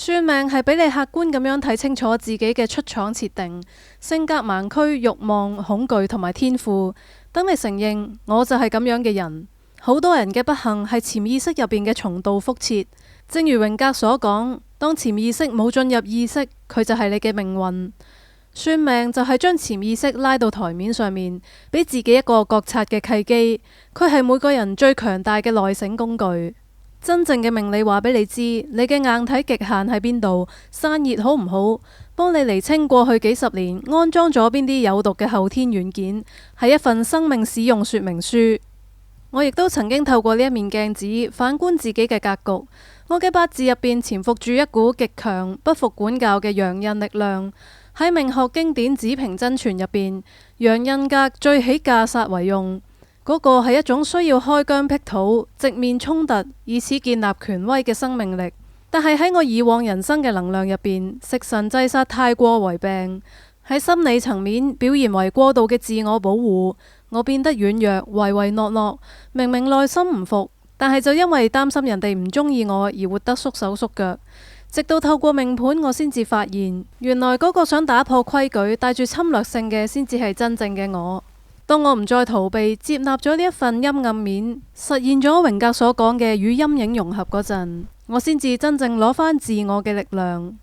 算命係俾你客觀咁樣睇清楚自己嘅出廠設定、性格盲區、慾望、恐懼同埋天賦，等你承認我就係咁樣嘅人。好多人嘅不幸係潛意識入邊嘅重蹈覆轍。正如榮格所講，當潛意識冇進入意識，佢就係你嘅命運。算命就係將潛意識拉到台面上面，俾自己一個覺察嘅契機。佢係每個人最強大嘅內省工具。真正嘅命理話俾你知，你嘅硬體極限喺邊度，散熱好唔好，幫你釐清過去幾十年安裝咗邊啲有毒嘅後天軟件，係一份生命使用說明書。我亦都曾經透過呢一面鏡子反觀自己嘅格局，我嘅八字入邊潛伏住一股極強不服管教嘅陽印力量。喺命學經典《子平真傳》入邊，陽印格最起架殺為用。嗰個係一種需要開疆闢土、直面衝突，以此建立權威嘅生命力。但係喺我以往人生嘅能量入邊，食神制殺太過為病，喺心理層面表現為過度嘅自我保護。我變得軟弱、唯唯諾諾，明明內心唔服，但係就因為擔心人哋唔中意我而活得縮手縮腳。直到透過命盤，我先至發現，原來嗰個想打破規矩、帶住侵略性嘅，先至係真正嘅我。當我唔再逃避，接納咗呢一份陰暗面，實現咗榮格所講嘅與陰影融合嗰陣，我先至真正攞返自我嘅力量。